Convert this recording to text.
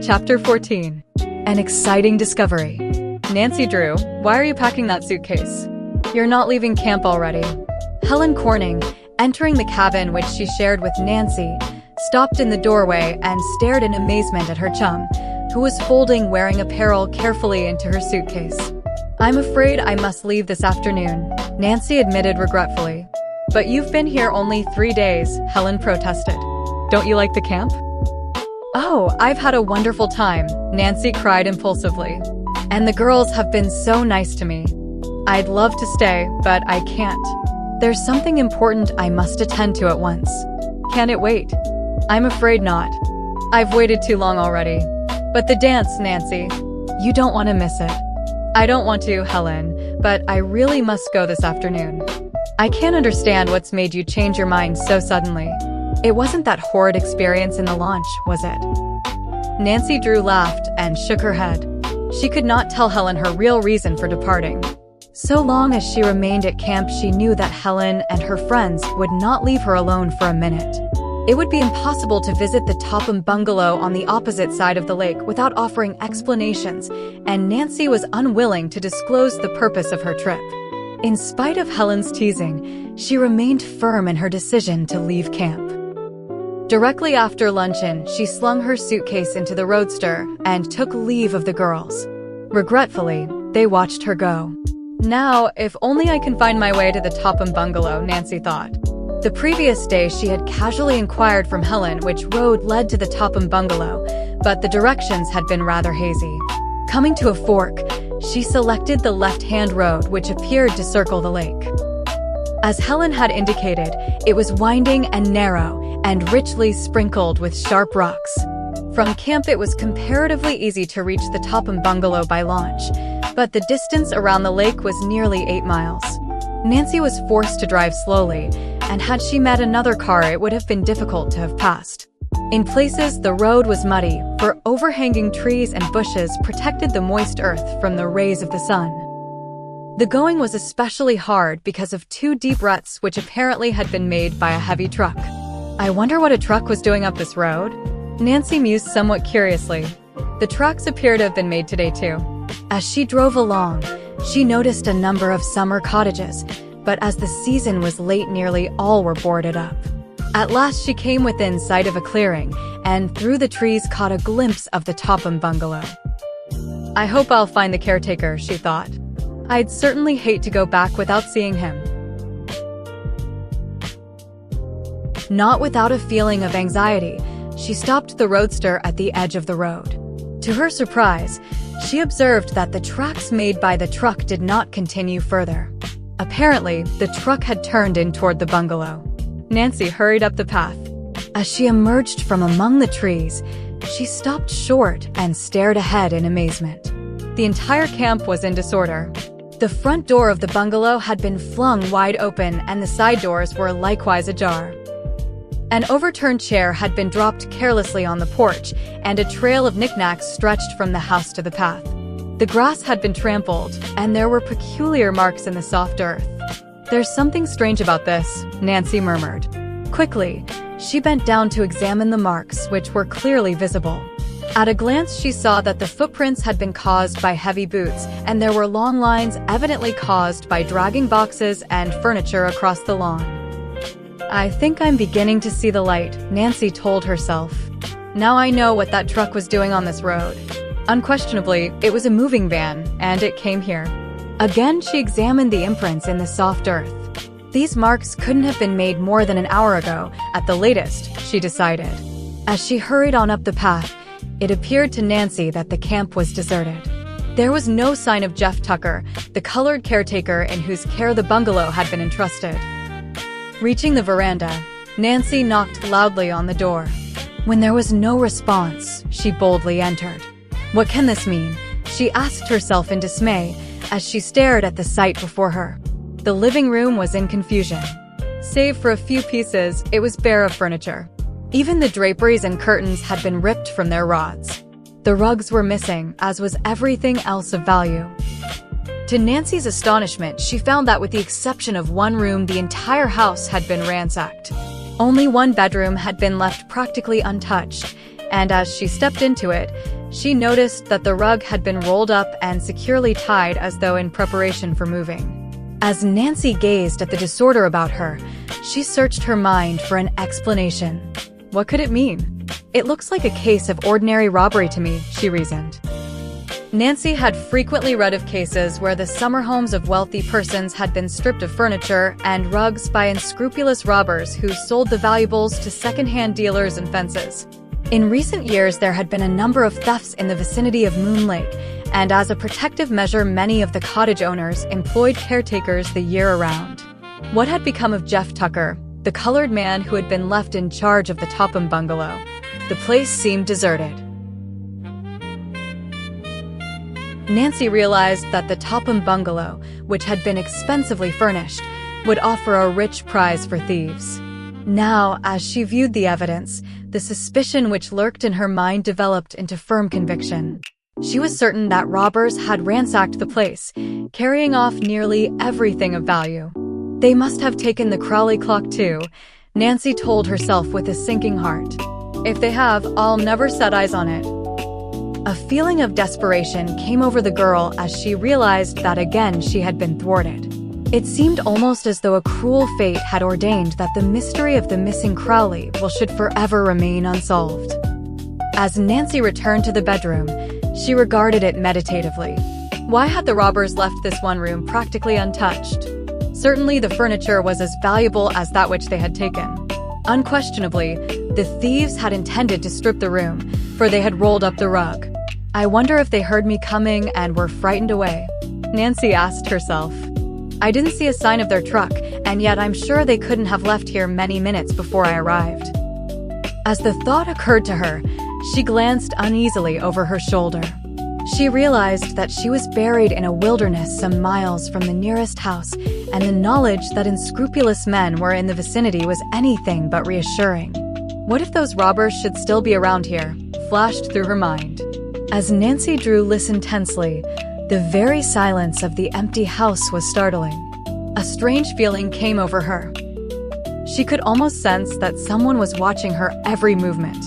Chapter 14. An exciting discovery. Nancy Drew, why are you packing that suitcase? You're not leaving camp already. Helen Corning, entering the cabin which she shared with Nancy, stopped in the doorway and stared in amazement at her chum, who was folding wearing apparel carefully into her suitcase. I'm afraid I must leave this afternoon, Nancy admitted regretfully. But you've been here only 3 days, Helen protested. Don't you like the camp? Oh, I've had a wonderful time, Nancy cried impulsively. And the girls have been so nice to me. I'd love to stay, but I can't. There's something important I must attend to at once. Can it wait? I'm afraid not. I've waited too long already. But the dance, Nancy. You don't want to miss it. I don't want to, Helen, but I really must go this afternoon. I can't understand what's made you change your mind so suddenly. It wasn't that horrid experience in the launch, was it? Nancy Drew laughed and shook her head. She could not tell Helen her real reason for departing. So long as she remained at camp, she knew that Helen and her friends would not leave her alone for a minute. It would be impossible to visit the Topham bungalow on the opposite side of the lake without offering explanations, and Nancy was unwilling to disclose the purpose of her trip. In spite of Helen's teasing, she remained firm in her decision to leave camp. Directly after luncheon, she slung her suitcase into the roadster and took leave of the girls. Regretfully, they watched her go. Now, if only I can find my way to the Topham bungalow, Nancy thought. The previous day, she had casually inquired from Helen which road led to the Topham bungalow, but the directions had been rather hazy. Coming to a fork, she selected the left-hand road, which appeared to circle the lake. As Helen had indicated, it was winding and narrow, and richly sprinkled with sharp rocks. From camp, it was comparatively easy to reach the Topham bungalow by launch, but the distance around the lake was nearly 8 miles. Nancy was forced to drive slowly, and had she met another car, it would have been difficult to have passed. In places, the road was muddy, for overhanging trees and bushes protected the moist earth from the rays of the sun. The going was especially hard because of 2 deep ruts which apparently had been made by a heavy truck. I wonder what a truck was doing up this road? Nancy mused somewhat curiously. The tracks appear to have been made today too. As she drove along, she noticed a number of summer cottages, but as the season was late, nearly all were boarded up. At last she came within sight of a clearing, and through the trees caught a glimpse of the Topham bungalow. I hope I'll find the caretaker, she thought. I'd certainly hate to go back without seeing him. Not without a feeling of anxiety, she stopped the roadster at the edge of the road. To her surprise, she observed that the tracks made by the truck did not continue further. Apparently, the truck had turned in toward the bungalow. Nancy hurried up the path. As she emerged from among the trees, she stopped short and stared ahead in amazement. The entire camp was in disorder. The front door of the bungalow had been flung wide open, and the side doors were likewise ajar. An overturned chair had been dropped carelessly on the porch, and a trail of knickknacks stretched from the house to the path. The grass had been trampled, and there were peculiar marks in the soft earth. There's something strange about this, Nancy murmured. Quickly, she bent down to examine the marks, which were clearly visible. At a glance, she saw that the footprints had been caused by heavy boots, and there were long lines evidently caused by dragging boxes and furniture across the lawn. I think I'm beginning to see the light, Nancy told herself. Now I know what that truck was doing on this road. Unquestionably, it was a moving van, and it came here. Again, she examined the imprints in the soft earth. These marks couldn't have been made more than an hour ago, at the latest, she decided. As she hurried on up the path, it appeared to Nancy that the camp was deserted. There was no sign of Jeff Tucker, the colored caretaker in whose care the bungalow had been entrusted. Reaching the veranda, Nancy knocked loudly on the door. When there was no response, she boldly entered. What can this mean? She asked herself in dismay as she stared at the sight before her. The living room was in confusion. Save for a few pieces, it was bare of furniture. Even the draperies and curtains had been ripped from their rods. The rugs were missing, as was everything else of value. To Nancy's astonishment, she found that with the exception of one room, the entire house had been ransacked. Only one bedroom had been left practically untouched, and as she stepped into it, she noticed that the rug had been rolled up and securely tied as though in preparation for moving. As Nancy gazed at the disorder about her, she searched her mind for an explanation. What could it mean? It looks like a case of ordinary robbery to me, she reasoned. Nancy had frequently read of cases where the summer homes of wealthy persons had been stripped of furniture and rugs by unscrupulous robbers who sold the valuables to second-hand dealers and fences. In recent years, there had been a number of thefts in the vicinity of Moon Lake, and as a protective measure, many of the cottage owners employed caretakers the year around. What had become of Jeff Tucker, the colored man who had been left in charge of the Topham bungalow? The place seemed deserted. Nancy realized that the Topham bungalow, which had been expensively furnished, would offer a rich prize for thieves. Now, as she viewed the evidence, the suspicion which lurked in her mind developed into firm conviction. She was certain that robbers had ransacked the place, carrying off nearly everything of value. They must have taken the Crowley clock too, Nancy told herself with a sinking heart. If they have, I'll never set eyes on it. A feeling of desperation came over the girl as she realized that again she had been thwarted. It seemed almost as though a cruel fate had ordained that the mystery of the missing Crowley should forever remain unsolved. As Nancy returned to the bedroom, she regarded it meditatively. Why had the robbers left this one room practically untouched? Certainly the furniture was as valuable as that which they had taken. Unquestionably, the thieves had intended to strip the room, for they had rolled up the rug. I wonder if they heard me coming and were frightened away, Nancy asked herself. I didn't see a sign of their truck, and yet I'm sure they couldn't have left here many minutes before I arrived. As the thought occurred to her, she glanced uneasily over her shoulder. She realized that she was buried in a wilderness some miles from the nearest house, and the knowledge that unscrupulous men were in the vicinity was anything but reassuring. What if those robbers should still be around here? Flashed through her mind. As Nancy Drew listened tensely, the very silence of the empty house was startling. A strange feeling came over her. She could almost sense that someone was watching her every movement.